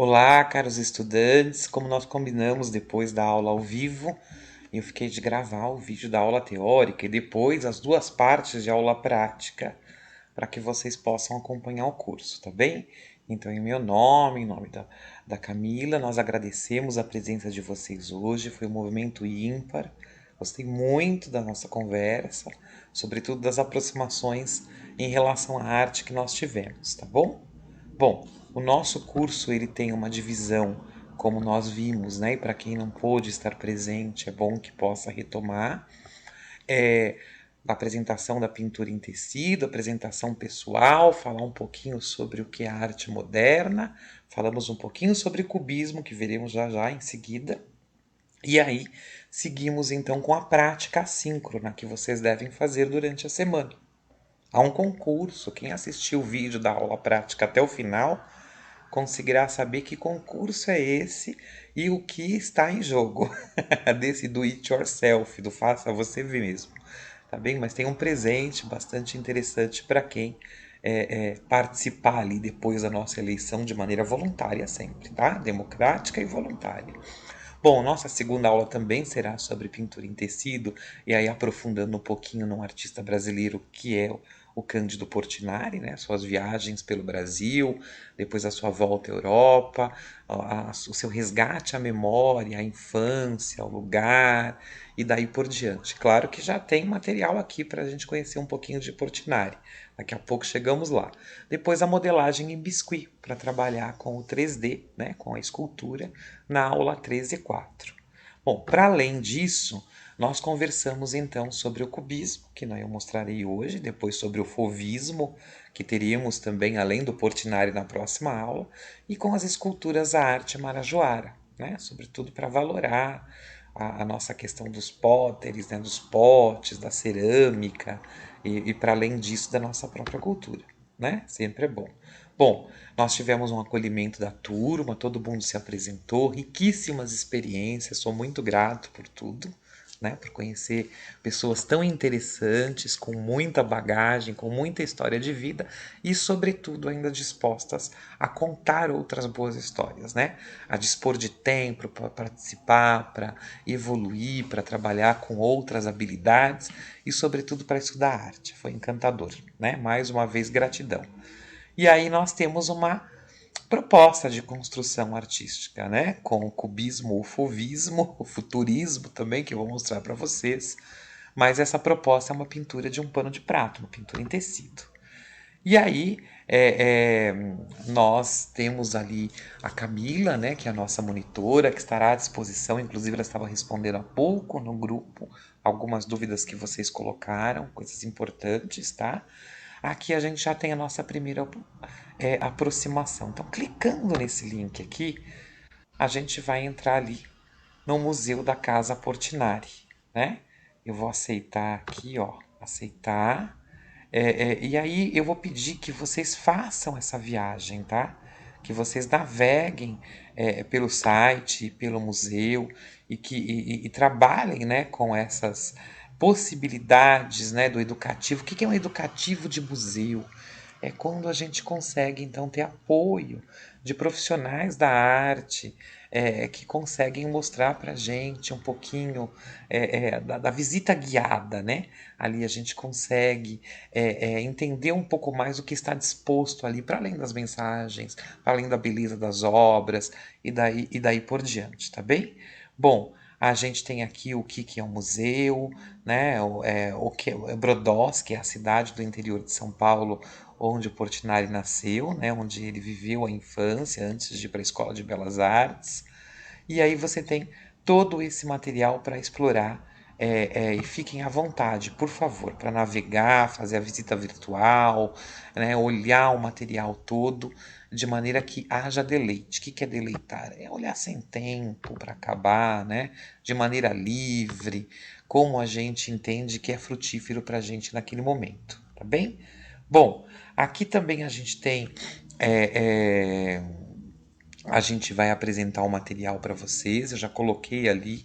Olá, caros estudantes. Como nós combinamos depois da aula ao vivo, eu fiquei de gravar o vídeo da aula teórica e depois as duas partes de aula prática, para que vocês possam acompanhar o curso, tá bem? Então, em meu nome, em nome da Camila, nós agradecemos a presença de vocês hoje. Foi um movimento ímpar. Gostei muito da nossa conversa, sobretudo das aproximações em relação à arte que nós tivemos, tá bom? Bom, o nosso curso ele tem uma divisão, como nós vimos, né? E para quem não pôde estar presente, é bom que possa retomar. É, a apresentação da pintura em tecido, apresentação pessoal, falar um pouquinho sobre o que é a arte moderna, falamos um pouquinho sobre cubismo, que veremos já já em seguida. E aí, seguimos então com a prática assíncrona que vocês devem fazer durante a semana. Há um concurso, quem assistiu o vídeo da aula prática até o final conseguirá saber que concurso é esse e o que está em jogo desse do it yourself, do faça você mesmo, tá bem? Mas tem um presente bastante interessante para quem participar ali depois da nossa eleição de maneira voluntária sempre, tá? Democrática e voluntária. Bom, nossa segunda aula também será sobre pintura em tecido, e aí aprofundando um pouquinho num artista brasileiro que é o Cândido Portinari, né? Suas viagens pelo Brasil, depois a sua volta à Europa, o seu resgate à memória, à infância, ao lugar e daí por diante. Claro que já tem material aqui para a gente conhecer um pouquinho de Portinari. Daqui a pouco chegamos lá. Depois a modelagem em biscuit, para trabalhar com o 3D, né, com a escultura, na aula 13 e 4. Bom, para além disso, nós conversamos então sobre o cubismo, que eu mostrarei hoje, depois sobre o fauvismo, que teríamos também além do Portinari na próxima aula, e com as esculturas a arte marajoara, né? Sobretudo para valorar a nossa questão dos póteres, né? Dos potes, da cerâmica, e para além disso da nossa própria cultura, né? Sempre é bom. Bom, nós tivemos um acolhimento da turma, todo mundo se apresentou, riquíssimas experiências, sou muito grato por tudo, né? Por conhecer pessoas tão interessantes, com muita bagagem, com muita história de vida e, sobretudo, ainda dispostas a contar outras boas histórias, né? A dispor de tempo para participar, para evoluir, para trabalhar com outras habilidades e, sobretudo, para estudar arte. Foi encantador, né? Mais uma vez, gratidão. E aí nós temos uma proposta de construção artística, né? Com o cubismo, o fauvismo, o futurismo também, que eu vou mostrar para vocês. Mas essa proposta é uma pintura de um pano de prato, uma pintura em tecido. E aí nós temos ali a Camila, né, que é a nossa monitora, que estará à disposição. Inclusive, ela estava respondendo há pouco no grupo algumas dúvidas que vocês colocaram, coisas importantes, tá? Aqui a gente já tem a nossa primeira aproximação. Então, clicando nesse link aqui, a gente vai entrar ali no Museu da Casa Portinari, né? Eu vou aceitar aqui, ó, aceitar. E aí eu vou pedir que vocês façam essa viagem, tá? Que vocês naveguem pelo site, pelo museu e trabalhem, né, com essas possibilidades, né, do educativo. O que é um educativo de museu? É quando a gente consegue então ter apoio de profissionais da arte que conseguem mostrar para a gente um pouquinho da visita guiada, né? Ali a gente consegue entender um pouco mais o que está disposto ali, para além das mensagens, para além da beleza das obras e daí por diante, tá bem? Bom, a gente tem aqui o que é um museu, né? O que é Brodowski, é a cidade do interior de São Paulo, onde o Portinari nasceu, né? Onde ele viveu a infância antes de ir para a Escola de Belas Artes. E aí você tem todo esse material para explorar e fiquem à vontade, por favor, para navegar, fazer a visita virtual, né, olhar o material todo de maneira que haja deleite. O que é deleitar? É olhar sem tempo para acabar, né, de maneira livre, como a gente entende que é frutífero para a gente naquele momento, tá bem? Bom, aqui também a gente tem a gente vai apresentar o material para vocês. Eu já coloquei ali,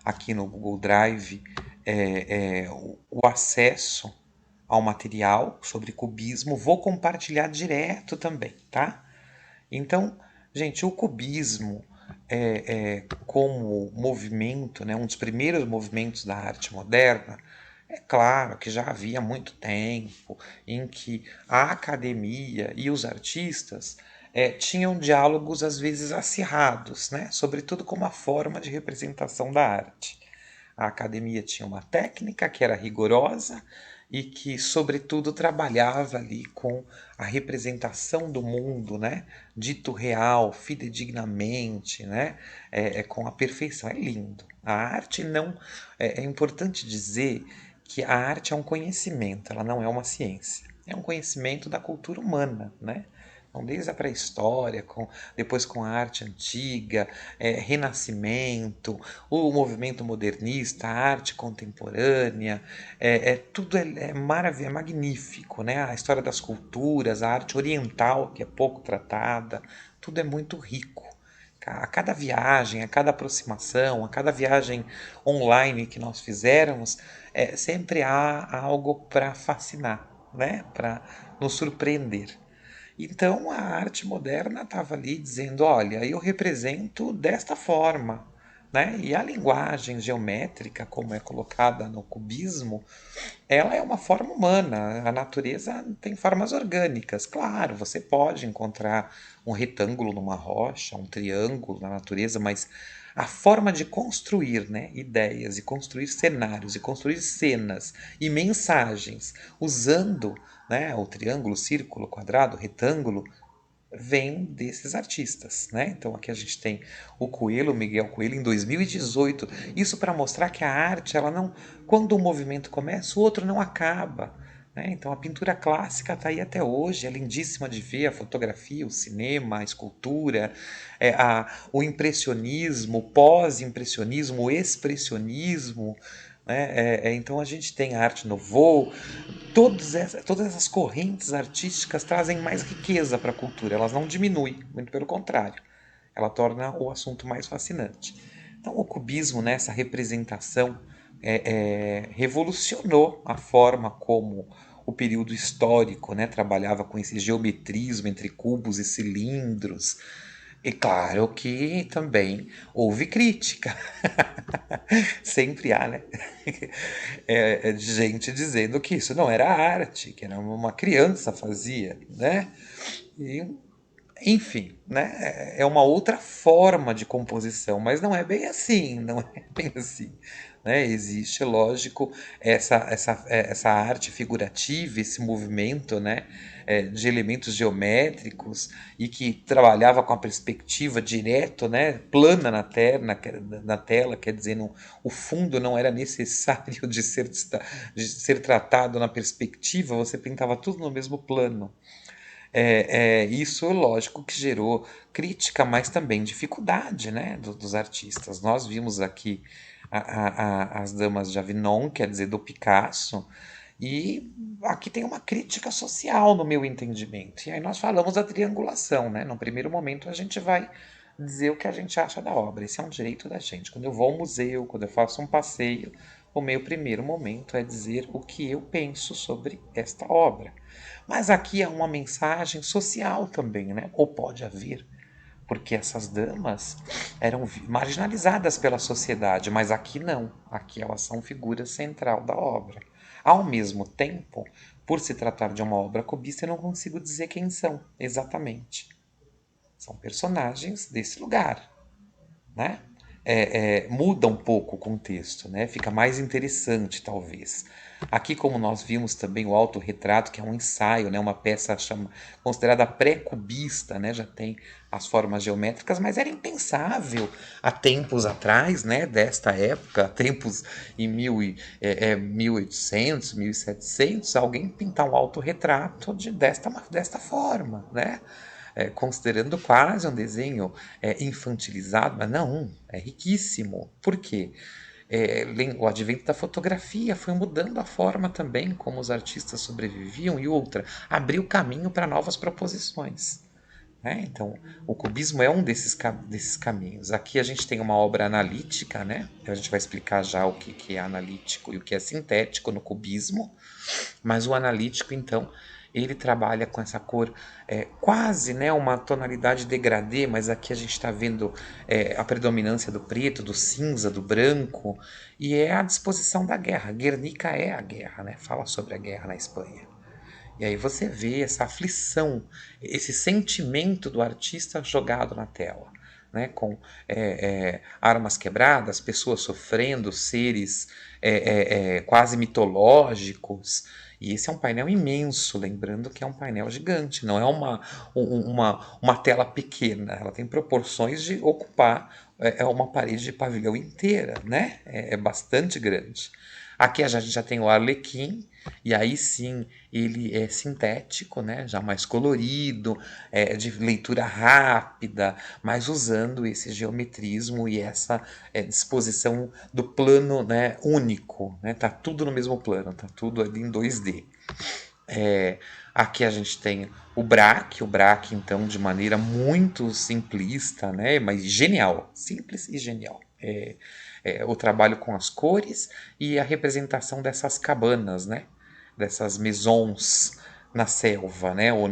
aqui no Google Drive, o acesso ao material sobre cubismo. Vou compartilhar direto também, tá? Então, Gente, o cubismo como movimento, né, um dos primeiros movimentos da arte moderna, é claro que já havia muito tempo em que a academia e os artistas tinham diálogos às vezes acirrados, né, sobretudo como a forma de representação da arte. A academia tinha uma técnica que era rigorosa e que, sobretudo, trabalhava ali com a representação do mundo, né? Dito real, fidedignamente, né? Com a perfeição. É lindo. A arte não. É importante dizer que a arte é um conhecimento, ela não é uma ciência. É um conhecimento da cultura humana, né? Então, desde a pré-história, depois com a arte antiga, Renascimento, o movimento modernista, a arte contemporânea, tudo é magnífico, né? A história das culturas, a arte oriental, que é pouco tratada, tudo é muito rico. A cada viagem, a cada aproximação, a cada viagem online que nós fizermos, sempre há algo para fascinar, né? Para nos surpreender. Então a arte moderna estava ali dizendo: olha, eu represento desta forma. Né? E a linguagem geométrica, como é colocada no cubismo, ela é uma forma humana. A natureza tem formas orgânicas. Claro, você pode encontrar um retângulo numa rocha, um triângulo na natureza, mas a forma de construir, né, ideias e construir cenários e construir cenas e mensagens usando, né, o triângulo, o círculo, o quadrado, o retângulo, vem desses artistas, né? Então aqui a gente tem o Coelho, o Miguel Coelho, em 2018. Isso para mostrar que a arte, ela não, quando um movimento começa, o outro não acaba. Né? Então a pintura clássica está aí até hoje, é lindíssima de ver, a fotografia, o cinema, a escultura, o impressionismo, o pós-impressionismo, o expressionismo. Né? Então a gente tem a arte nouveau, todas essas correntes artísticas trazem mais riqueza para a cultura, elas não diminuem, muito pelo contrário, ela torna o assunto mais fascinante. Então o cubismo, né, essa representação, revolucionou a forma como o período histórico, né, trabalhava com esse geometrismo entre cubos e cilindros. E claro que também houve crítica. Sempre há, né? De gente dizendo que isso não era arte, que era uma criança fazia, né? E, enfim, né? É uma outra forma de composição, mas não é bem assim, não é bem assim. Né? Existe, lógico, essa arte figurativa, esse movimento, né? De elementos geométricos e que trabalhava com a perspectiva direto, né? Plana na tela, quer dizer, o fundo não era necessário de ser tratado na perspectiva, você pintava tudo no mesmo plano. Isso, lógico, que gerou crítica, mas também dificuldade, né, dos artistas. Nós vimos aqui as Damas de Avignon, quer dizer, do Picasso, e aqui tem uma crítica social, no meu entendimento. E aí nós falamos da triangulação, né? No primeiro momento a gente vai dizer o que a gente acha da obra. Esse é um direito da gente. Quando eu vou ao museu, quando eu faço um passeio, o meu primeiro momento é dizer o que eu penso sobre esta obra. Mas aqui há uma mensagem social também, né? Ou pode haver, porque essas damas eram marginalizadas pela sociedade, mas aqui não. Aqui elas são figura central da obra. Ao mesmo tempo, por se tratar de uma obra cubista, eu não consigo dizer quem são exatamente. São personagens desse lugar, né? Muda um pouco o contexto, né? Fica mais interessante, talvez. Aqui, como nós vimos também o autorretrato, que é um ensaio, né? Uma peça considerada pré-cubista, né? Já tem as formas geométricas, mas era impensável há tempos atrás, né? Desta época, tempos em 1800, 1700, alguém pintar um autorretrato desta forma, né? Considerando quase um desenho infantilizado, mas não, é riquíssimo. Por quê? O advento da fotografia foi mudando a forma também como os artistas sobreviviam e outra, abriu caminho para novas proposições. Né? Então, o cubismo é um desses caminhos. Aqui a gente tem uma obra analítica, né? A gente vai explicar já o que é analítico e o que é sintético no cubismo, mas o analítico, então, Ele trabalha com essa cor quase, né, uma tonalidade degradê, mas aqui a gente está vendo a predominância do preto, do cinza, do branco, e é a disposição da guerra. Guernica é a guerra, né? Fala sobre a guerra na Espanha. E aí você vê essa aflição, esse sentimento do artista jogado na tela, né? Com armas quebradas, pessoas sofrendo, seres quase mitológicos. E esse é um painel imenso, lembrando que é um painel gigante, não é uma tela pequena, ela tem proporções de ocupar uma parede de pavilhão inteira, né? É bastante grande. Aqui a gente já tem o Arlequim, e aí sim ele é sintético, né? Já mais colorido, de leitura rápida, mas usando esse geometrismo e essa disposição do plano, né, único. Né? Tá tudo no mesmo plano, tá tudo ali em 2D. Aqui a gente tem o Braque então de maneira muito simplista, né, mas genial, simples e genial. O trabalho com as cores e a representação dessas cabanas, né, dessas maisons na selva, né, ou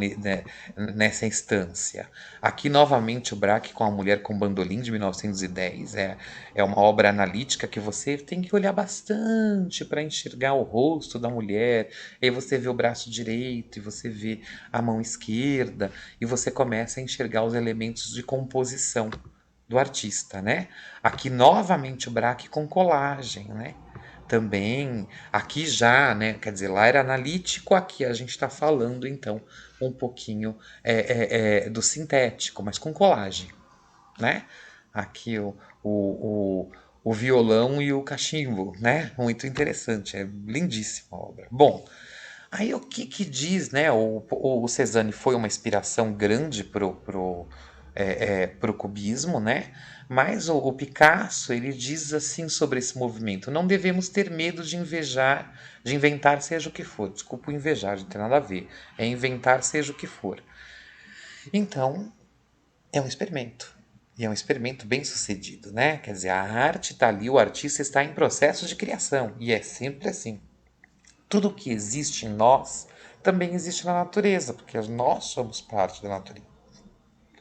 nessa instância. Aqui novamente o Braque com a Mulher com Bandolim de 1910 é uma obra analítica que você tem que olhar bastante para enxergar o rosto da mulher, e aí você vê o braço direito e você vê a mão esquerda e você começa a enxergar os elementos de composição do artista, né? Aqui novamente o Braque com colagem, né? Também aqui já, né? Quer dizer, lá era analítico, aqui a gente está falando então um pouquinho do sintético, mas com colagem, né? Aqui o violão e o cachimbo, né? Muito interessante, é lindíssima a obra. Bom, aí o que diz, né? O Cézanne foi uma inspiração grande pro cubismo, né? Mas o Picasso ele diz assim sobre esse movimento: não devemos ter medo de invejar, de inventar seja o que for. Desculpa o invejar, não tem nada a ver. É inventar seja o que for. Então é um experimento. E é um experimento bem sucedido, né? Quer dizer, a arte está ali, o artista está em processo de criação. E é sempre assim. Tudo que existe em nós também existe na natureza, porque nós somos parte da natureza.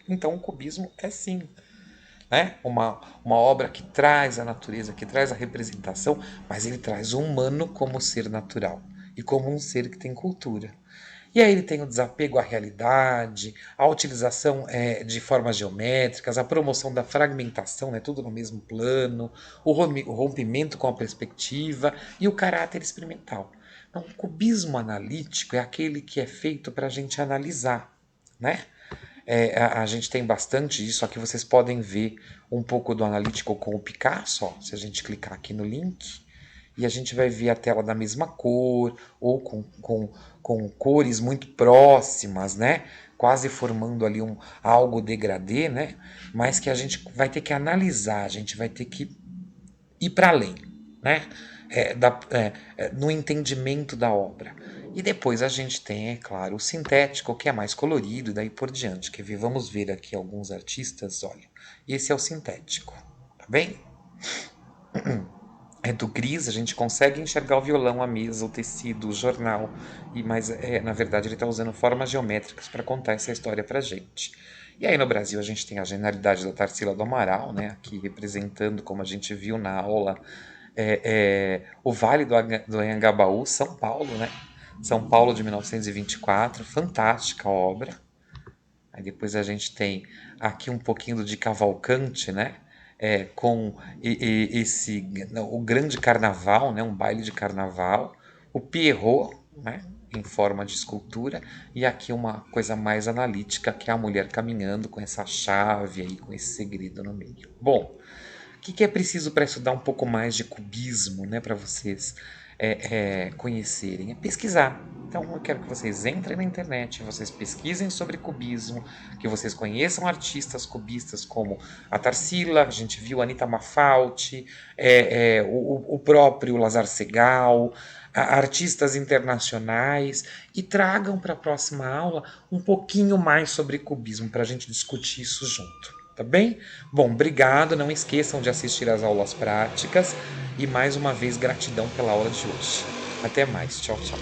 Então o cubismo é sim, né? Uma obra que traz a natureza, que traz a representação, mas ele traz o humano como ser natural e como um ser que tem cultura. E aí ele tem o desapego à realidade, a utilização de formas geométricas, a promoção da fragmentação, né, tudo no mesmo plano, o rompimento com a perspectiva e o caráter experimental. Então, o cubismo analítico é aquele que é feito para a gente analisar, né? A gente tem bastante disso, aqui vocês podem ver um pouco do analítico com o Picasso, ó, se a gente clicar aqui no link, e a gente vai ver a tela da mesma cor, ou com cores muito próximas, né? Quase formando ali algo degradê, né? Mas que a gente vai ter que analisar, a gente vai ter que ir para além, né? No entendimento da obra. E depois a gente tem, é claro, o sintético, que é mais colorido, e daí por diante. Quer ver? Vamos ver aqui alguns artistas, olha. Esse é o sintético, tá bem? Do gris, a gente consegue enxergar o violão, a mesa, o tecido, o jornal, mas na verdade ele está usando formas geométricas para contar essa história para gente. E aí no Brasil a gente tem a genialidade da Tarsila do Amaral, né, aqui representando, como a gente viu na aula, o Vale do Anhangabaú, São Paulo, né? São Paulo de 1924, fantástica obra. Aí depois a gente tem aqui um pouquinho de Cavalcante, né? Com o grande carnaval, né? Um baile de carnaval. O Pierrot, né? Em forma de escultura. E aqui uma coisa mais analítica, que é a mulher caminhando com essa chave aí, com esse segredo no meio. Bom, o que é preciso para estudar um pouco mais de cubismo, né, para vocês conhecerem? É pesquisar. Então eu quero que vocês entrem na internet, vocês pesquisem sobre cubismo, que vocês conheçam artistas cubistas como a Tarsila, a gente viu a Anita Mafalti, o próprio Lazar Segal, artistas internacionais, e tragam para a próxima aula um pouquinho mais sobre cubismo para a gente discutir isso junto. Tá bem? Bom, obrigado. Não esqueçam de assistir às aulas práticas. E mais uma vez, gratidão pela aula de hoje. Até mais. Tchau, tchau.